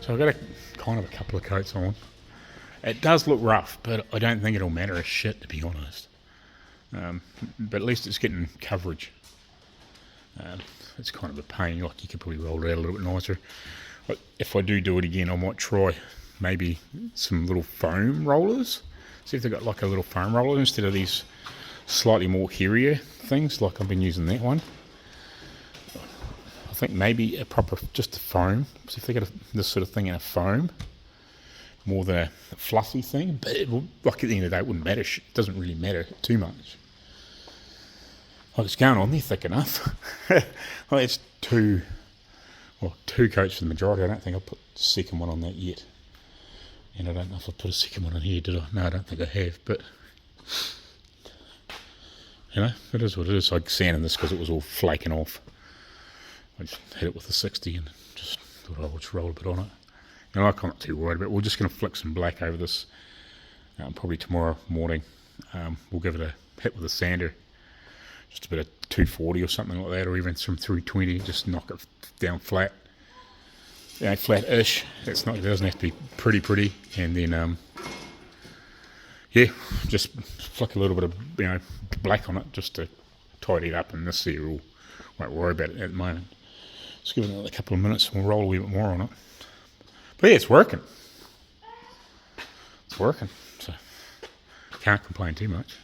S1: so I've got a couple of coats on. It does look rough, but I don't think it'll matter a shit, to be honest. But at least it's getting coverage. It's kind of a pain, like you could probably roll it out a little bit nicer. But if I do it again, I might try maybe some little foam rollers. See if they've got like a little foam roller instead of these slightly more hairier things, like I've been using that one. I think maybe a proper, just a foam. See if they got this sort of thing in a foam, more than a fluffy thing. But it will, like at the end of the day, it wouldn't matter. It doesn't really matter too much. Like it's going on there thick enough. Well, it's two coats for the majority. I don't think I'll put the second one on that yet. And I don't know if I put a second one in here, did I? No, I don't think I have, but you know, it is what it is. I sanded this because it was all flaking off. I just hit it with a 60 and just thought I'll just roll a bit on it. You know, I'm not too worried about it. We're just going to flick some black over this probably tomorrow morning. We'll give it a hit with a sander, just a bit of 240 or something like that, or even some 320, just knock it down flat. You know, flat-ish. It doesn't have to be pretty, and then yeah, just flick a little bit of black on it just to tidy it up, and this here won't worry about it at the moment. Just give it another couple of minutes and we'll roll a wee bit more on it. But yeah, it's working. It's working, so can't complain too much.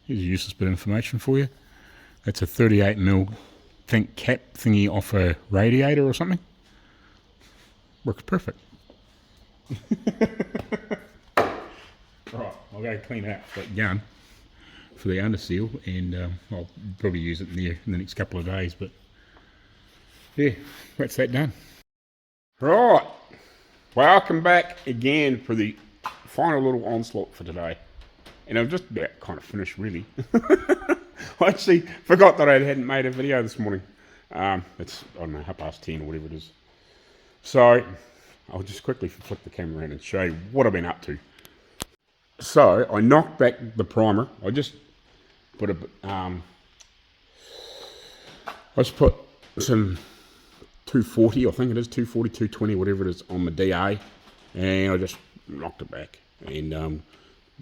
S1: Here's a useless bit of information for you. That's a 38mm think cap thingy off a radiator or something. Works perfect. Right, I'll go clean out that gun for the under seal, and I'll probably use it in the next couple of days, but yeah, that's that done. Right, welcome back again for the final little onslaught for today. And I've just about kind of finished, really. I actually forgot that I hadn't made a video this morning. It's, I don't know, 10:30 or whatever it is. So, I'll just quickly flick the camera around and show you what I've been up to. So, I knocked back the primer. I just put some 240, I think it is, 240, 220, whatever it is, on the DA. And I just knocked it back. And,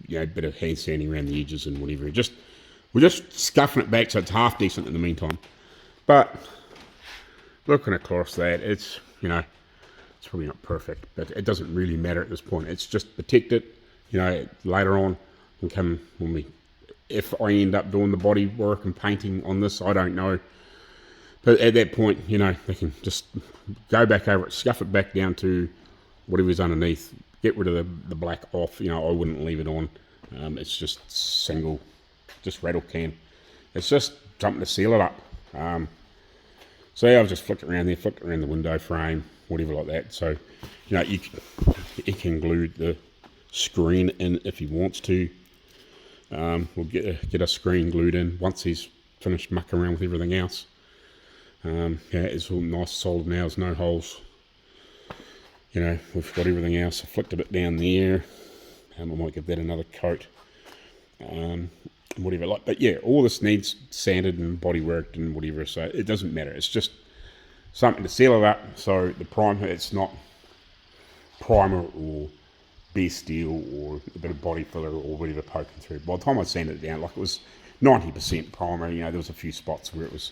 S1: you know, a bit of hand sanding around the edges and whatever. We're just scuffing it back so it's half decent in the meantime. But looking across that, it's, you know, it's probably not perfect, but it doesn't really matter at this point. It's just protect it, you know, later on and come when if I end up doing the body work and painting on this, I don't know. But at that point, you know, they can just go back over it, scuff it back down to whatever's underneath. Get rid of the black off, you know, I wouldn't leave it on. It's just single, just rattle can. It's just something to seal it up. So yeah, I've just flicked it around there, flicked it around the window frame, whatever like that. So, you know, he can glue the screen in if he wants to. We'll get a screen glued in once he's finished mucking around with everything else. Yeah, it's all nice solid now, there's no holes. You know, we've got everything else. I flicked a bit down there. I might give that another coat. Whatever like. But yeah, all this needs sanded and body worked and whatever. So it doesn't matter. It's just something to seal it up. So the primer, it's not primer or bare steel or a bit of body filler or whatever poking through. By the time I sanded it down, like it was 90% primer. You know, there was a few spots where it was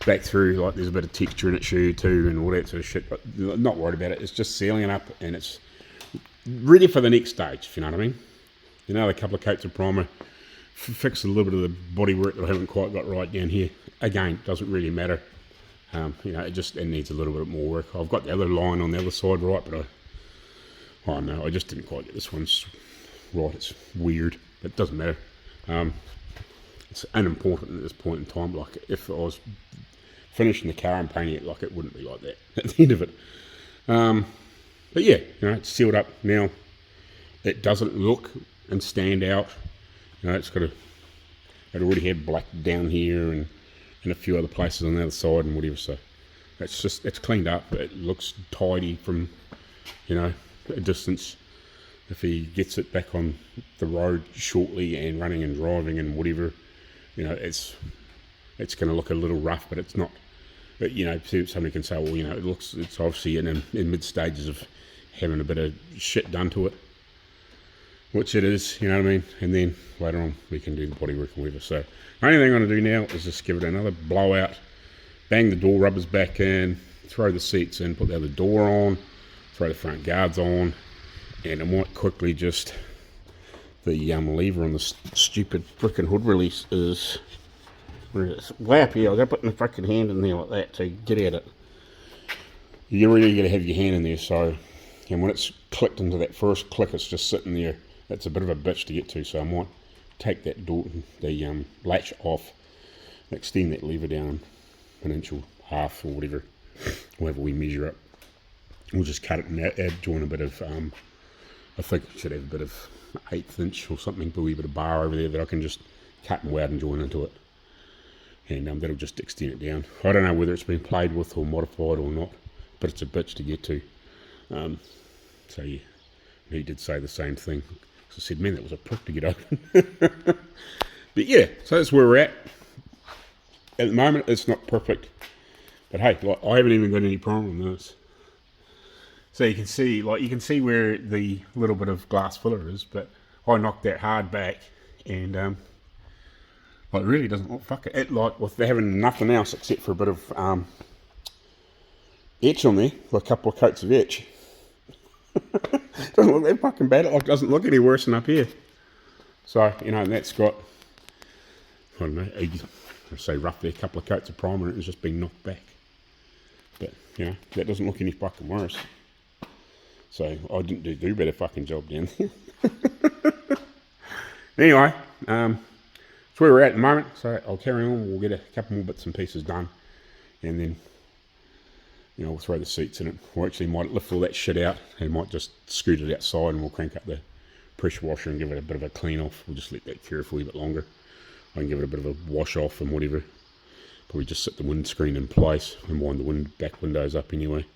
S1: back through, like there's a bit of texture in its shoe too and all that sort of shit, but not worried about it. It's just sealing it up and it's ready for the next stage, if you know what I mean. You know, a couple of coats of primer, fixed a little bit of the bodywork that I haven't quite got right down here. Again, doesn't really matter. You know, it needs a little bit more work. I've got the other line on the other side right, but I know I just didn't quite get this one right. It's weird, but it doesn't matter. It's unimportant at this point in time. Like, if I was finishing the car and painting it, like, it wouldn't be like that at the end of it. But yeah, you know, it's sealed up now. It doesn't look and stand out. You know, it already had black down here and a few other places on the other side and whatever. So it's cleaned up. It looks tidy from, you know, a distance. If he gets it back on the road shortly and running and driving and whatever, you know, it's going to look a little rough, but it's not. But, you know, somebody can say, well, you know, it's obviously in mid stages of having a bit of shit done to it, which it is, you know what I mean. And then later on we can do the bodywork and whatever. So the only thing I'm going to do now is just give it another blowout, bang the door rubbers back in, throw the seats in, put the other door on, throw the front guards on, and I might quickly just, the lever on the stupid frickin' hood release is, where is it? Way up here. I've got to put my frickin' hand in there like that to get at it. You really got to have your hand in there, so, and when it's clicked into that first click, it's just sitting there. That's a bit of a bitch to get to, so I might take that door, the latch off, and extend that lever down an inch or half or whatever we measure it. We'll just cut it and add join a bit of, I think it should have a bit of 1/8 inch or something, but a wee bit of bar over there that I can just cut and weld and join into it. And that'll just extend it down. I don't know whether it's been played with or modified or not, but it's a bitch to get to. So yeah, he did say the same thing. So I said, man, that was a prick to get open. But yeah, so that's where we're at. At the moment, it's not perfect. But hey, like, I haven't even got any problem with this. So you can see, where the little bit of glass filler is, but I knocked that hard back, and like, it really doesn't look, fuck it, like, with having nothing else except for a bit of etch on there, for a couple of coats of etch. Doesn't look that fucking bad. It doesn't look any worse than up here. So, you know, and that's got, I don't know, I say roughly a couple of coats of primer, and it's just been knocked back. But, you know, that doesn't look any fucking worse. So I didn't do better fucking job down there. Anyway, that's where we're at the moment. So I'll carry on. We'll get a couple more bits and pieces done, and then, you know, we'll throw the seats in it. We actually might lift all that shit out and might just scoot it outside, and we'll crank up the pressure washer and give it a bit of a clean off. We'll just let that cure for a bit longer. I can give it a bit of a wash off and whatever. Probably just set the windscreen in place and wind the back windows up anyway.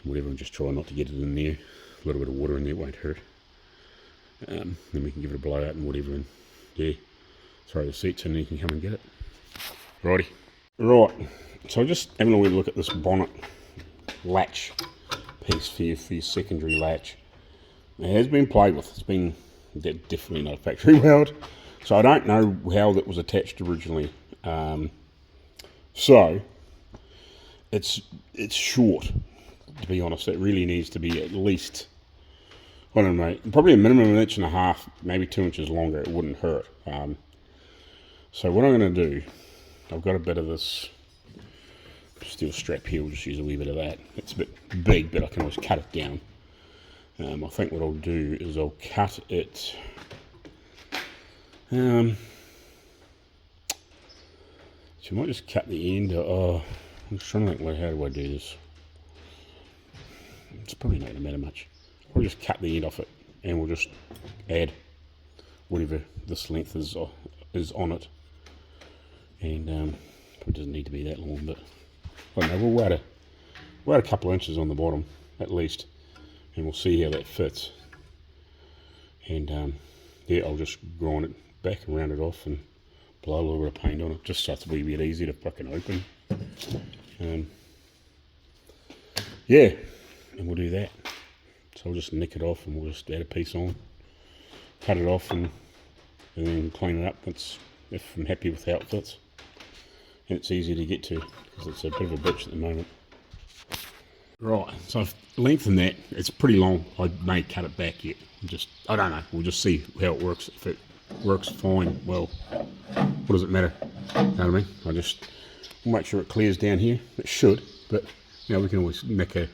S1: Whatever, and just try not to get it in there. A little bit of water in there won't hurt. Then we can give it a blowout and whatever, and yeah, throw the seats in and you can come and get it. Righty. Right, so just having a wee look at this bonnet latch piece for your secondary latch. It has been played with. It's been definitely not a factory weld, so I don't know how that was attached originally. So it's short. To be honest, it really needs to be at least, I don't know, probably a minimum of 1.5 inches, maybe 2 inches longer. It wouldn't hurt. So what I'm going to do, I've got a bit of this steel strap here. We'll just use a wee bit of that. It's a bit big, but I can always cut it down. I think what I'll do is I'll cut it. So I might just cut the end. I'm just trying to think, how do I do this? It's probably not going to matter much. I'll just cut the end off it, and we'll just add whatever this length is on it. And probably doesn't need to be that long, but I don't know, we'll add a couple of inches on the bottom at least, and we'll see how that fits. And yeah, I'll just grind it back and round it off and blow a little bit of paint on it, just so it's a wee bit easier to fucking open. Yeah, and we'll do that. So I'll just nick it off and we'll just add a piece on, cut it off, and then clean it up if I'm happy with how it fits. And it's easy to get to because it's a bit of a bitch at the moment. Right, so I've lengthened that. It's pretty long. I may cut it back yet. I don't know. We'll just see how it works. If it works fine. Well, what does it matter? You know what I mean? I just make sure it clears down here. It should, but you know, we can always nick a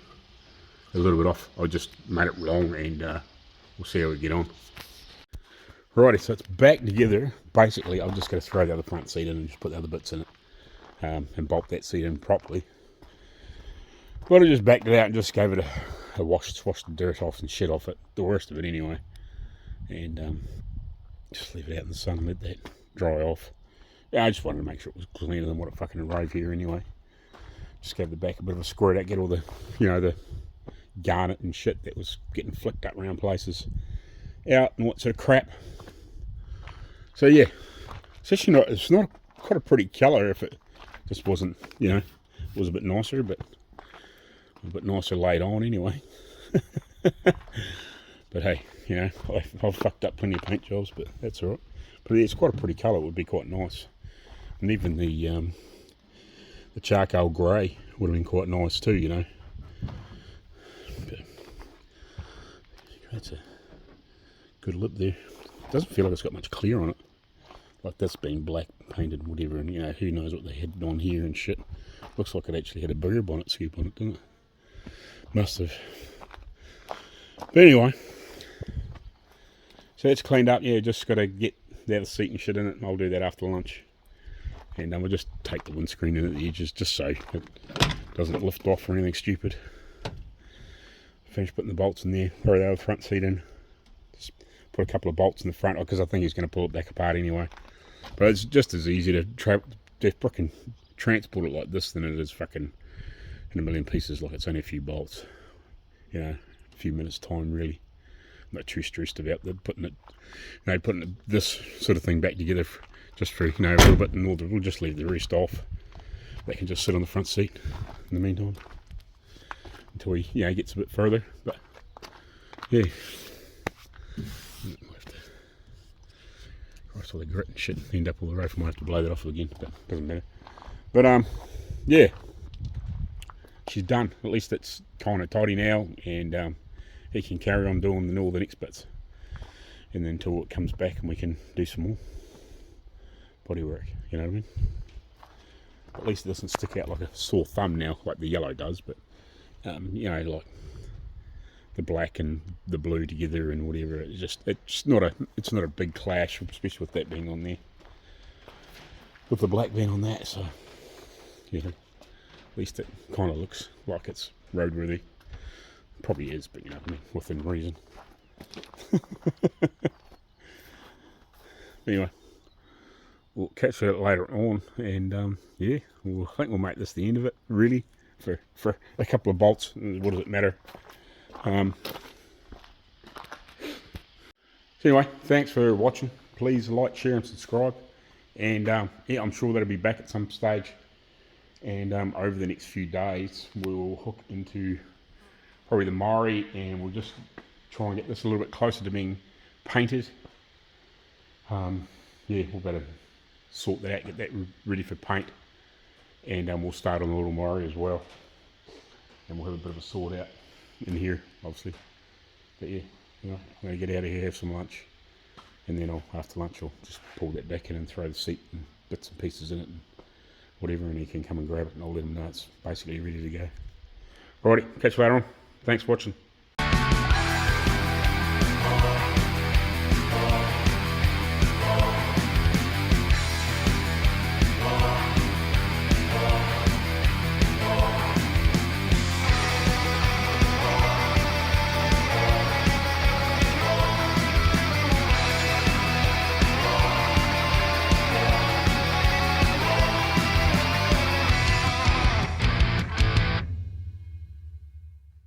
S1: little bit off. I just made it long, and we'll see how we get on. Righty, so it's back together. Basically, I'm just going to throw the other front seat in and just put the other bits in it, and bolt that seat in properly. But I just backed it out and just gave it a wash, washed the dirt off and shit off it, the worst of it anyway, and just leave it out in the sun and let that dry off. Yeah, I just wanted to make sure it was cleaner than what it fucking arrived here anyway. Just gave the back a bit of a squirt out, get all the, you know, the garnet and shit that was getting flicked up around places out and what sort of crap. So yeah, it's actually not, it's not quite a pretty colour if it just wasn't, you know, it was a bit nicer, but a bit nicer laid on anyway. But hey, you know, I've fucked up plenty of paint jobs, but that's alright. But yeah, it's quite a pretty colour, it would be quite nice. And even the charcoal grey would have been quite nice too, you know. But that's a good lip there. Doesn't feel like it's got much clear on it. Like that's been black painted and whatever, and you know, who knows what they had on here and shit. Looks like it actually had a bigger bonnet scoop on it, didn't it? Must have. But anyway, so it's cleaned up. Yeah, just got to get the other seat and shit in it, and I'll do that after lunch. And we'll just take the windscreen in at the edges just so it doesn't lift off or anything stupid. Finish putting the bolts in there, throw the other front seat in. Just put a couple of bolts in the front because I think he's going to pull it back apart anyway. But it's just as easy to frickin' transport it like this than it is fucking in a million pieces. Like it's only a few bolts, you know, a few minutes time really. I'm not too stressed about putting it, you know, putting this sort of thing back together just for, you know, a little bit, and we'll just leave the rest off. They can just sit on the front seat in the meantime until he, you know, gets a bit further. But yeah, Christ, all the grit and shit end up all the roof. I might have to blow that off again, but it doesn't matter. But yeah, she's done. At least it's kind of tidy now, and he can carry on doing all the next bits, and then until it comes back and we can do some more body work, you know what I mean? At least it doesn't stick out like a sore thumb now, like the yellow does, but you know, like the black and the blue together and whatever, it's not a big clash, especially with that being on there, with the black being on that. So you know, at least it kind of looks like it's roadworthy. Probably is, but you know, I mean, within reason. Anyway, we'll catch that later on, and yeah, I think we'll make this the end of it, really, for a couple of bolts. What does it matter? So anyway, thanks for watching. Please like, share, and subscribe. And yeah, I'm sure that'll be back at some stage. And over the next few days, we'll hook into probably the Mari, and we'll just try and get this a little bit closer to being painted. Yeah, we'll better sort that out, get that ready for paint, and we'll start on the little Mari as well, and we'll have a bit of a sort out in here, obviously. But yeah, you know, I'm going to get out of here, have some lunch, and then after lunch I'll just pull that back in and throw the seat and bits and pieces in it and whatever, and he can come and grab it, and I'll let him know it's basically ready to go. Alrighty, catch you later on. Thanks for watching.